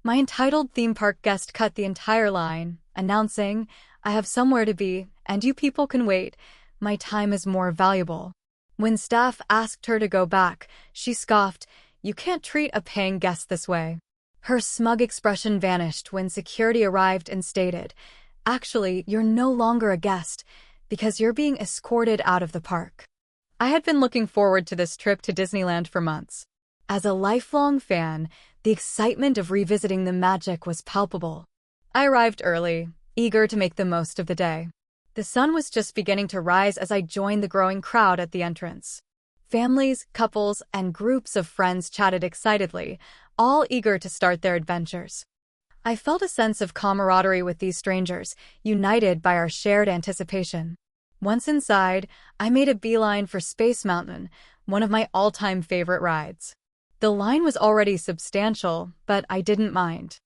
My entitled theme park guest cut the entire line, announcing, "I have somewhere to be, and you people can wait. My time is more valuable." When staff asked her to go back, she scoffed, "You can't treat a paying guest this way." Her smug expression vanished when security arrived and stated, "Actually, you're no longer a guest, because you're being escorted out of the park." I had been looking forward to this trip to Disneyland for months. As a lifelong fan, the excitement of revisiting the magic was palpable. I arrived early, eager to make the most of the day. The sun was just beginning to rise as I joined the growing crowd at the entrance. Families, couples, and groups of friends chatted excitedly, all eager to start their adventures. I felt a sense of camaraderie with these strangers, united by our shared anticipation. Once inside, I made a beeline for Space Mountain, one of my all-time favorite rides. The line was already substantial, but I didn't mind.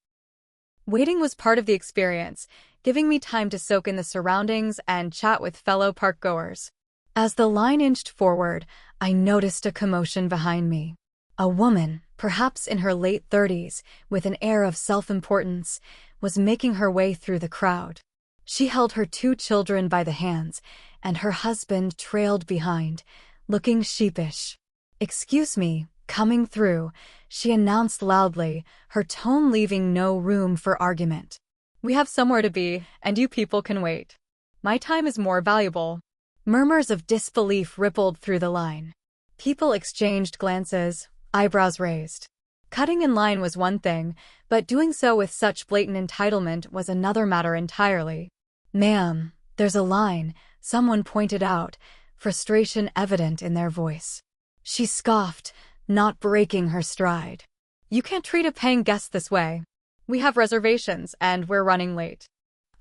Waiting was part of the experience, giving me time to soak in the surroundings and chat with fellow parkgoers. As the line inched forward, I noticed a commotion behind me. A woman, perhaps in her late 30s, with an air of self-importance, was making her way through the crowd. She held her 2 children by the hands, and her husband trailed behind, looking sheepish. "Excuse me, coming through," she announced loudly, her tone leaving no room for argument. "We have somewhere to be, and you people can wait. My time is more valuable." Murmurs of disbelief rippled through the line. People exchanged glances, eyebrows raised. Cutting in line was one thing, but doing so with such blatant entitlement was another matter entirely. "Ma'am, there's a line," someone pointed out, frustration evident in their voice. She scoffed, not breaking her stride. "You can't treat a paying guest this way. We have reservations, and we're running late."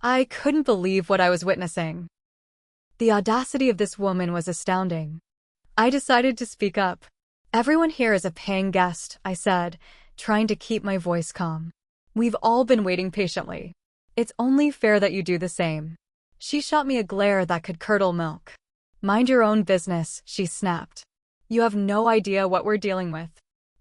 I couldn't believe what I was witnessing. The audacity of this woman was astounding. I decided to speak up. "Everyone here is a paying guest," I said, trying to keep my voice calm. "We've all been waiting patiently. It's only fair that you do the same." She shot me a glare that could curdle milk. "Mind your own business," she snapped. "You have no idea what we're dealing with."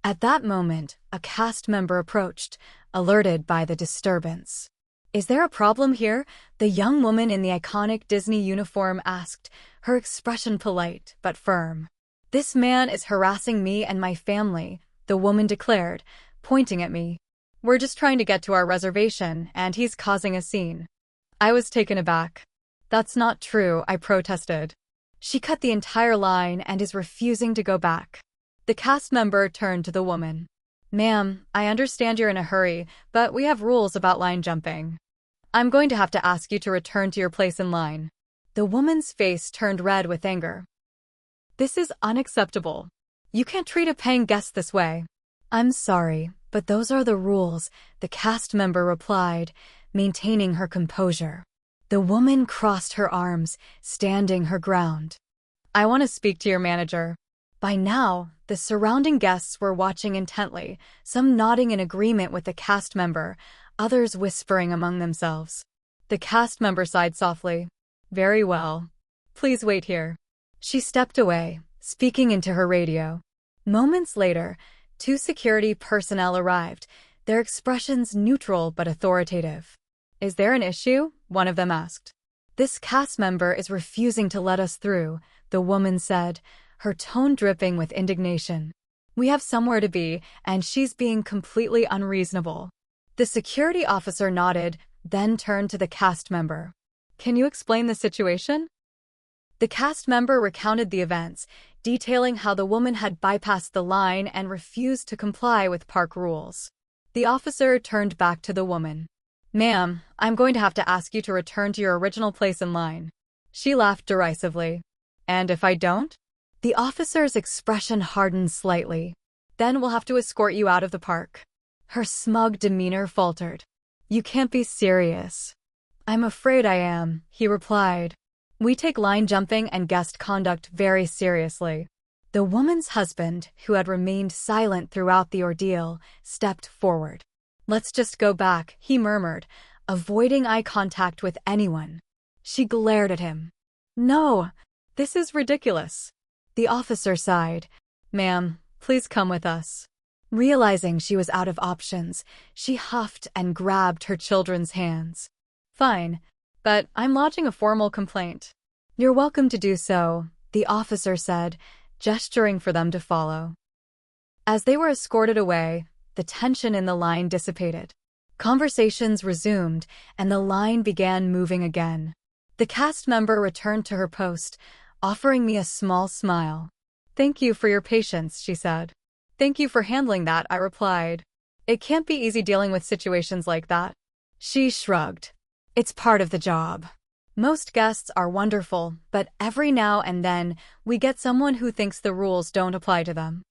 At that moment, a cast member approached, alerted by the disturbance. "Is there a problem here?" the young woman in the iconic Disney uniform asked, her expression polite but firm. "This man is harassing me and my family," the woman declared, pointing at me. "We're just trying to get to our reservation, and he's causing a scene." I was taken aback. "That's not true," I protested. "She cut the entire line and is refusing to go back." The cast member turned to the woman. "Ma'am, I understand you're in a hurry, but we have rules about line jumping. I'm going to have to ask you to return to your place in line." The woman's face turned red with anger. "This is unacceptable. You can't treat a paying guest this way." "I'm sorry, but those are the rules," the cast member replied, maintaining her composure. The woman crossed her arms, standing her ground. "I want to speak to your manager." By now, the surrounding guests were watching intently, some nodding in agreement with the cast member, others whispering among themselves. The cast member sighed softly. "Very well. Please wait here." She stepped away, speaking into her radio. Moments later, 2 security personnel arrived, their expressions neutral but authoritative. "Is there an issue?" one of them asked. "This cast member is refusing to let us through," the woman said, her tone dripping with indignation. "We have somewhere to be, and she's being completely unreasonable." The security officer nodded, then turned to the cast member. "Can you explain the situation?" The cast member recounted the events, detailing how the woman had bypassed the line and refused to comply with park rules. The officer turned back to the woman. "Ma'am, I'm going to have to ask you to return to your original place in line." She laughed derisively. "And if I don't?" The officer's expression hardened slightly. "Then we'll have to escort you out of the park." Her smug demeanor faltered. "You can't be serious." "I'm afraid I am," he replied. "We take line jumping and guest conduct very seriously." The woman's husband, who had remained silent throughout the ordeal, stepped forward. "Let's just go back," he murmured, avoiding eye contact with anyone. She glared at him. "No, this is ridiculous." The officer sighed. "Ma'am, please come with us." Realizing she was out of options, she huffed and grabbed her children's hands. Fine, but I'm lodging a formal complaint. You're welcome to do so, the officer said, gesturing for them to follow. As they were escorted away, the tension in the line dissipated. Conversations resumed, and the line began moving again. The cast member returned to her post, offering me a small smile. "Thank you for your patience," she said. "Thank you for handling that," I replied. "It can't be easy dealing with situations like that." She shrugged. "It's part of the job. Most guests are wonderful, but every now and then, we get someone who thinks the rules don't apply to them."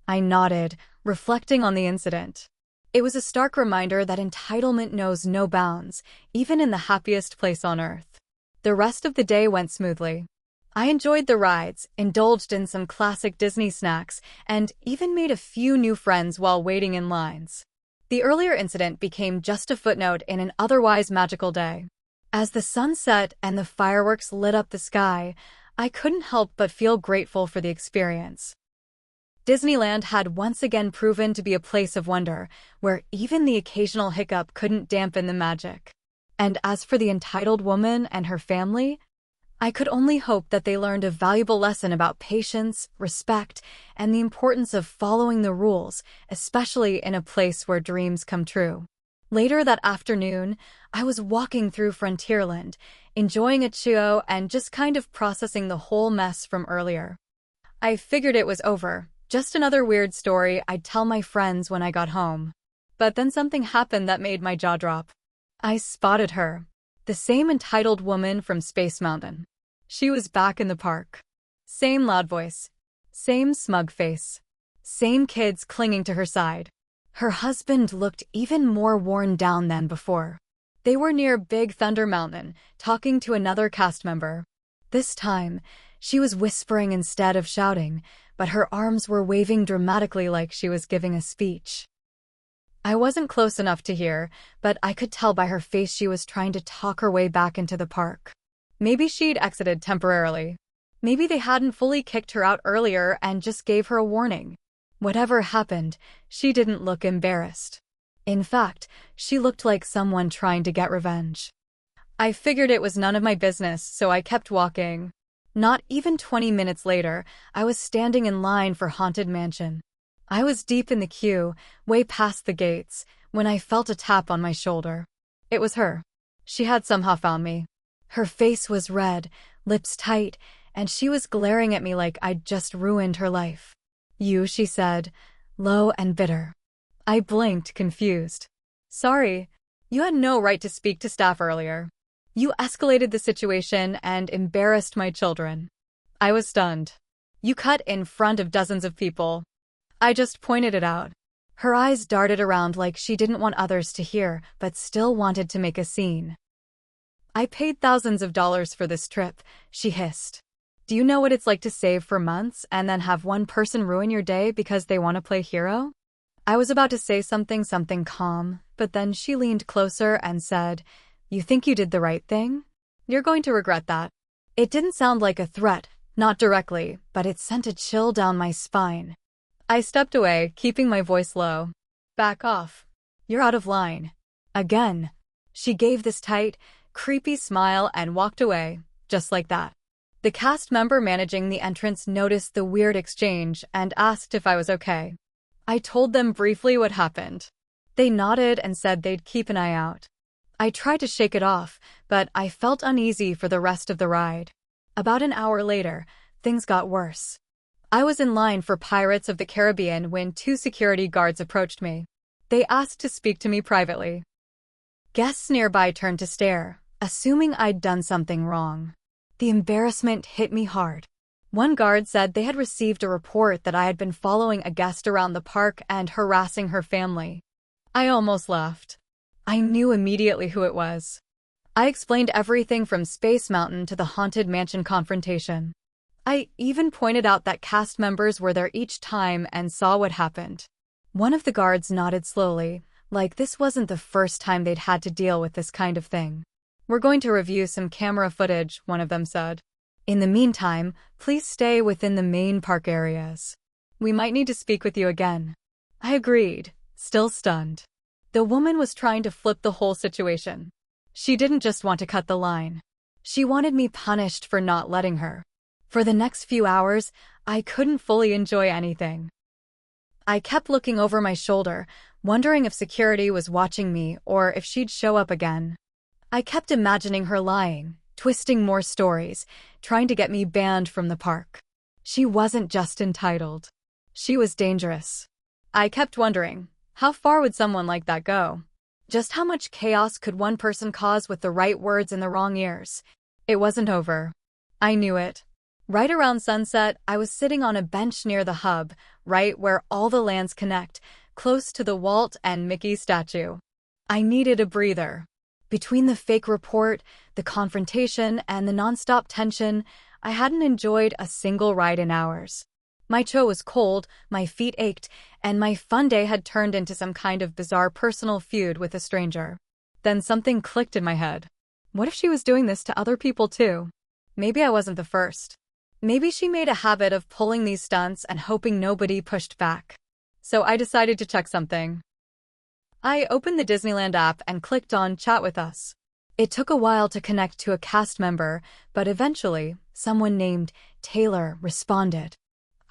I nodded, reflecting on the incident. It was a stark reminder that entitlement knows no bounds, even in the happiest place on earth. The rest of the day went smoothly. I enjoyed the rides, indulged in some classic Disney snacks, and even made a few new friends while waiting in lines. The earlier incident became just a footnote in an otherwise magical day. As the sun set and the fireworks lit up the sky, I couldn't help but feel grateful for the experience. Disneyland had once again proven to be a place of wonder, where even the occasional hiccup couldn't dampen the magic. And as for the entitled woman and her family, I could only hope that they learned a valuable lesson about patience, respect, and the importance of following the rules, especially in a place where dreams come true. Later that afternoon, I was walking through Frontierland, enjoying a chio and just kind of processing the whole mess from earlier. I figured it was over, just another weird story I'd tell my friends when I got home. But then something happened that made my jaw drop. I spotted her, the same entitled woman from Space Mountain. She was back in the park. Same loud voice, same smug face, same kids clinging to her side. Her husband looked even more worn down than before. They were near Big Thunder Mountain, talking to another cast member. This time, she was whispering instead of shouting, but her arms were waving dramatically like she was giving a speech. I wasn't close enough to hear, but I could tell by her face she was trying to talk her way back into the park. Maybe she'd exited temporarily. Maybe they hadn't fully kicked her out earlier and just gave her a warning. Whatever happened, she didn't look embarrassed. In fact, she looked like someone trying to get revenge. I figured it was none of my business, so I kept walking. Not even 20 minutes later, I was standing in line for Haunted Mansion. I was deep in the queue, way past the gates, when I felt a tap on my shoulder. It was her. She had somehow found me. Her face was red, lips tight, and she was glaring at me like I'd just ruined her life. "You," she said, low and bitter. I blinked, confused. "Sorry, you had no right to speak to staff earlier. You escalated the situation and embarrassed my children." I was stunned. "You cut in front of dozens of people." I just pointed it out. Her eyes darted around like she didn't want others to hear, but still wanted to make a scene. "I paid thousands of dollars for this trip," she hissed. "Do you know what it's like to save for months and then have one person ruin your day because they want to play hero?" I was about to say something calm, but then she leaned closer and said, "You think you did the right thing? You're going to regret that." It didn't sound like a threat, not directly, but it sent a chill down my spine. I stepped away, keeping my voice low. "Back off. You're out of line." Again. She gave this tight, creepy smile and walked away, just like that. The cast member managing the entrance noticed the weird exchange and asked if I was okay. I told them briefly what happened. They nodded and said they'd keep an eye out. I tried to shake it off, but I felt uneasy for the rest of the ride. About an hour later, things got worse. I was in line for Pirates of the Caribbean when 2 security guards approached me. They asked to speak to me privately. Guests nearby turned to stare, assuming I'd done something wrong. The embarrassment hit me hard. One guard said they had received a report that I had been following a guest around the park and harassing her family. I almost laughed. I knew immediately who it was. I explained everything from Space Mountain to the Haunted Mansion confrontation. I even pointed out that cast members were there each time and saw what happened. One of the guards nodded slowly, like this wasn't the first time they'd had to deal with this kind of thing. "We're going to review some camera footage," one of them said. "In the meantime, please stay within the main park areas. We might need to speak with you again." I agreed, still stunned. The woman was trying to flip the whole situation. She didn't just want to cut the line. She wanted me punished for not letting her. For the next few hours, I couldn't fully enjoy anything. I kept looking over my shoulder, wondering if security was watching me or if she'd show up again. I kept imagining her lying, twisting more stories, trying to get me banned from the park. She wasn't just entitled. She was dangerous. I kept wondering, how far would someone like that go? Just how much chaos could one person cause with the right words in the wrong ears? It wasn't over. I knew it. Right around sunset, I was sitting on a bench near the hub, right where all the lands connect, close to the Walt and Mickey statue. I needed a breather. Between the fake report, the confrontation, and the nonstop tension, I hadn't enjoyed a single ride in hours. My cho was cold, my feet ached, and my fun day had turned into some kind of bizarre personal feud with a stranger. Then something clicked in my head. What if she was doing this to other people too? Maybe I wasn't the first. Maybe she made a habit of pulling these stunts and hoping nobody pushed back. So I decided to check something. I opened the Disneyland app and clicked on Chat with Us. It took a while to connect to a cast member, but eventually, someone named Taylor responded.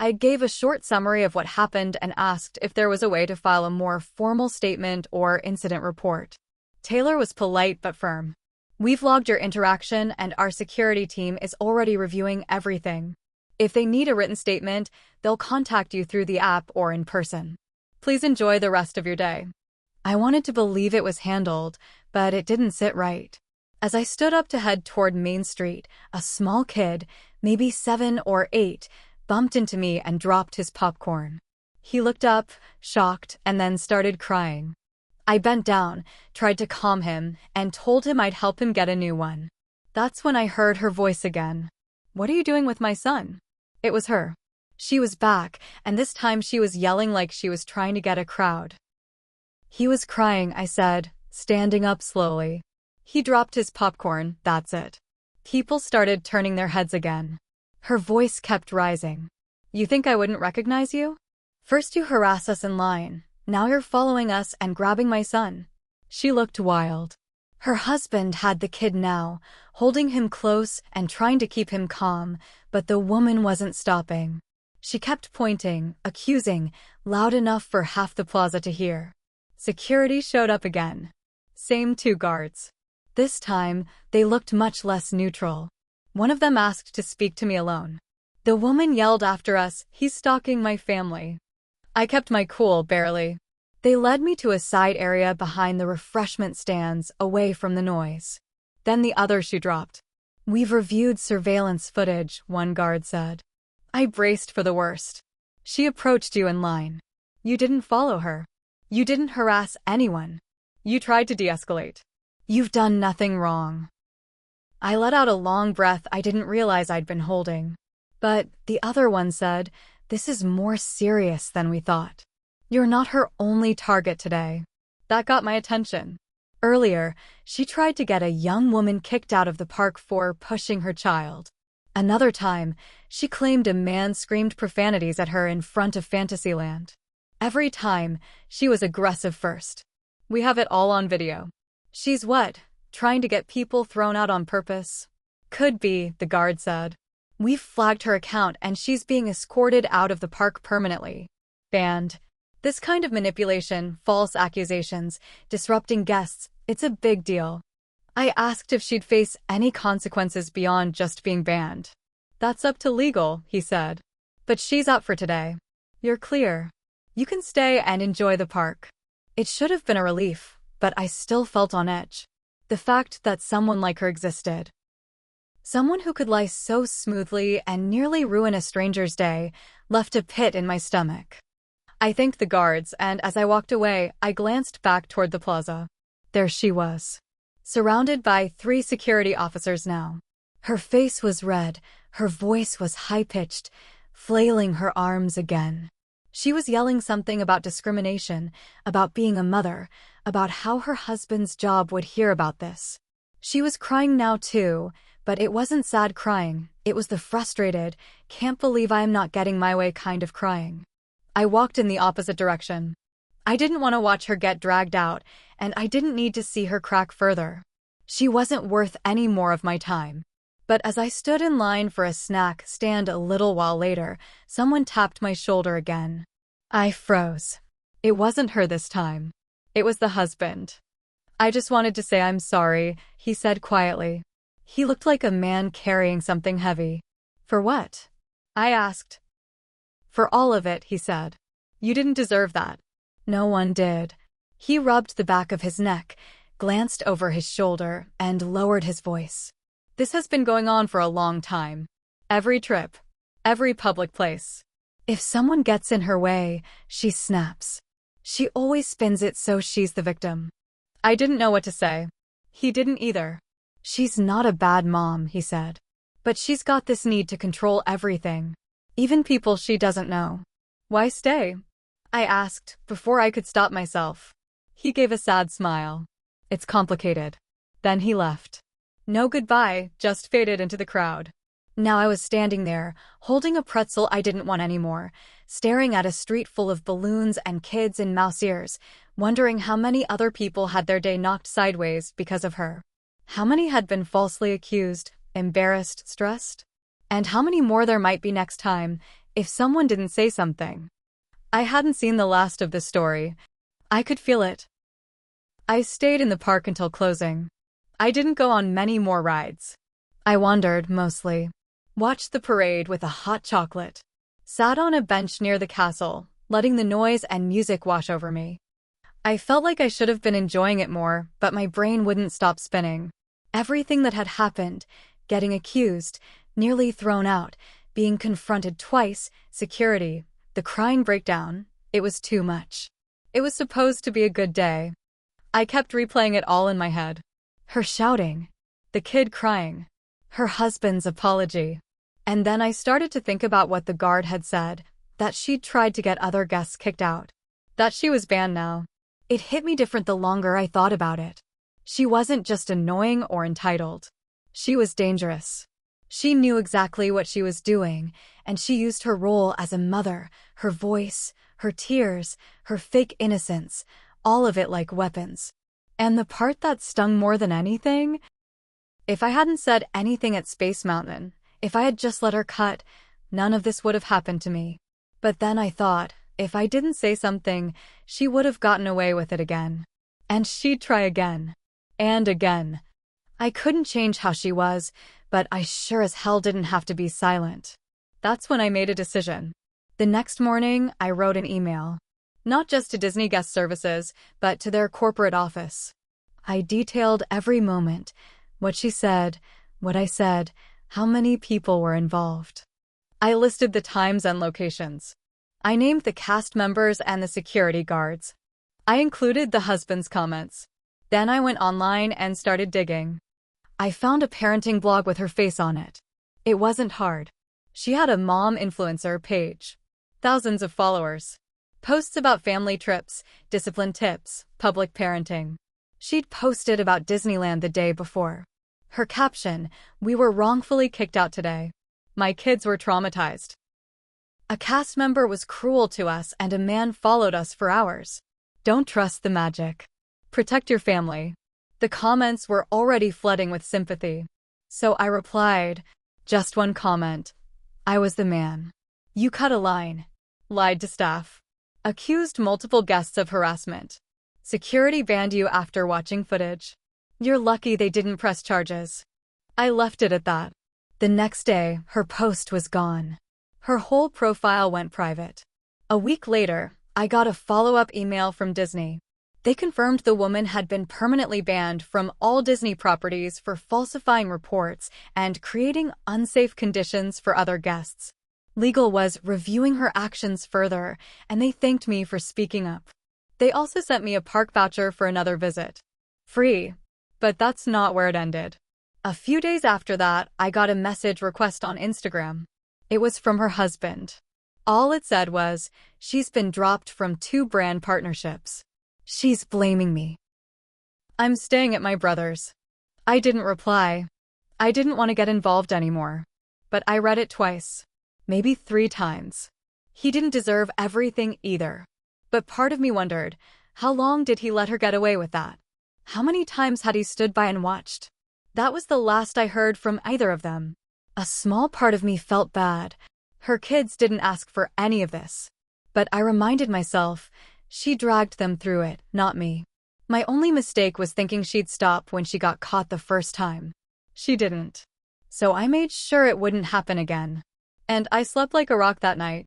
I gave a short summary of what happened and asked if there was a way to file a more formal statement or incident report. Taylor was polite but firm. We've logged your interaction and our security team is already reviewing everything. If they need a written statement, they'll contact you through the app or in person. Please enjoy the rest of your day. I wanted to believe it was handled, but it didn't sit right. As I stood up to head toward Main Street, a small kid, maybe 7 or 8, bumped into me and dropped his popcorn. He looked up, shocked, and then started crying. I bent down, tried to calm him, and told him I'd help him get a new one. That's when I heard her voice again. "What are you doing with my son?" It was her. She was back, and this time she was yelling like she was trying to get a crowd. "He was crying," I said, standing up slowly. "He dropped his popcorn, that's it." People started turning their heads again. Her voice kept rising. "You think I wouldn't recognize you? First you harass us in line. Now you're following us and grabbing my son." She looked wild. Her husband had the kid now, holding him close and trying to keep him calm, but the woman wasn't stopping. She kept pointing, accusing, loud enough for half the plaza to hear. Security showed up again. Same 2 guards. This time, they looked much less neutral. One of them asked to speak to me alone. The woman yelled after us, "He's stalking my family." I kept my cool, barely. They led me to a side area behind the refreshment stands, away from the noise. Then the other shoe dropped. "We've reviewed surveillance footage," one guard said. I braced for the worst. "She approached you in line. You didn't follow her. You didn't harass anyone. You tried to de-escalate. You've done nothing wrong." I let out a long breath I didn't realize I'd been holding. But the other one said, "This is more serious than we thought. You're not her only target today." That got my attention. Earlier, she tried to get a young woman kicked out of the park for pushing her child. Another time, she claimed a man screamed profanities at her in front of Fantasyland. Every time, she was aggressive first. We have it all on video. She's what? Trying to get people thrown out on purpose? Could be, the guard said. We've flagged her account and she's being escorted out of the park permanently. Banned. This kind of manipulation, false accusations, disrupting guests, it's a big deal. I asked if she'd face any consequences beyond just being banned. That's up to legal, he said. But she's out for today. You're clear. You can stay and enjoy the park. It should have been a relief, but I still felt on edge. The fact that someone like her existed. Someone who could lie so smoothly and nearly ruin a stranger's day left a pit in my stomach. I thanked the guards, and as I walked away, I glanced back toward the plaza. There she was, surrounded by 3 security officers now. Her face was red, her voice was high-pitched, flailing her arms again. She was yelling something about discrimination, about being a mother, about how her husband's job would hear about this. She was crying now too, but it wasn't sad crying, it was the frustrated, can't believe I am not getting my way kind of crying. I walked in the opposite direction. I didn't want to watch her get dragged out, and I didn't need to see her crack further. She wasn't worth any more of my time. But as I stood in line for a snack stand a little while later, someone tapped my shoulder again. I froze. It wasn't her this time. It was the husband. I just wanted to say I'm sorry, he said quietly. He looked like a man carrying something heavy. For what? I asked. For all of it, he said. You didn't deserve that. No one did. He rubbed the back of his neck, glanced over his shoulder, and lowered his voice. This has been going on for a long time. Every trip. Every public place. If someone gets in her way, she snaps. She always spins it so she's the victim. I didn't know what to say. He didn't either. She's not a bad mom, he said. But she's got this need to control everything. Even people she doesn't know. Why stay? I asked, before I could stop myself. He gave a sad smile. It's complicated. Then he left. No goodbye, just faded into the crowd. Now I was standing there, holding a pretzel I didn't want anymore, staring at a street full of balloons and kids in mouse ears, wondering how many other people had their day knocked sideways because of her. How many had been falsely accused, embarrassed, stressed? And how many more there might be next time, if someone didn't say something? I hadn't seen the last of this story. I could feel it. I stayed in the park until closing. I didn't go on many more rides. I wandered, mostly. Watched the parade with a hot chocolate. Sat on a bench near the castle, letting the noise and music wash over me. I felt like I should have been enjoying it more, but my brain wouldn't stop spinning. Everything that had happened, getting accused, nearly thrown out, being confronted twice, security, the crying breakdown, it was too much. It was supposed to be a good day. I kept replaying it all in my head. Her shouting, the kid crying, her husband's apology. And then I started to think about what the guard had said, that she'd tried to get other guests kicked out. That she was banned now. It hit me different the longer I thought about it. She wasn't just annoying or entitled. She was dangerous. She knew exactly what she was doing, and she used her role as a mother, her voice, her tears, her fake innocence, all of it like weapons. And the part that stung more than anything? If I hadn't said anything at Space Mountain, if I had just let her cut, none of this would have happened to me. But then I thought, if I didn't say something, she would have gotten away with it again. And she'd try again. And again. I couldn't change how she was, but I sure as hell didn't have to be silent. That's when I made a decision. The next morning, I wrote an email. Not just to Disney Guest Services, but to their corporate office. I detailed every moment, what she said, what I said, how many people were involved. I listed the times and locations. I named the cast members and the security guards. I included the husband's comments. Then I went online and started digging. I found a parenting blog with her face on it. It wasn't hard. She had a mom influencer page. Thousands of followers. Posts about family trips, discipline tips, public parenting. She'd posted about Disneyland the day before. Her caption, "We were wrongfully kicked out today. My kids were traumatized. A cast member was cruel to us and a man followed us for hours. Don't trust the magic. Protect your family." The comments were already flooding with sympathy. So I replied, just one comment. I was the man. You cut a line. Lied to staff. Accused multiple guests of harassment. Security banned you after watching footage. You're lucky they didn't press charges. I left it at that. The next day, her post was gone. Her whole profile went private. A week later, I got a follow-up email from Disney. They confirmed the woman had been permanently banned from all Disney properties for falsifying reports and creating unsafe conditions for other guests. Legal was reviewing her actions further, and they thanked me for speaking up. They also sent me a park voucher for another visit. Free. But that's not where it ended. A few days after that, I got a message request on Instagram. It was from her husband. All it said was, "She's been dropped from 2 brand partnerships. She's blaming me. I'm staying at my brother's." I didn't reply. I didn't want to get involved anymore. But I read it twice. Maybe 3 times. He didn't deserve everything either. But part of me wondered, how long did he let her get away with that? How many times had he stood by and watched? That was the last I heard from either of them. A small part of me felt bad. Her kids didn't ask for any of this. But I reminded myself, she dragged them through it, not me. My only mistake was thinking she'd stop when she got caught the first time. She didn't. So I made sure it wouldn't happen again. And I slept like a rock that night.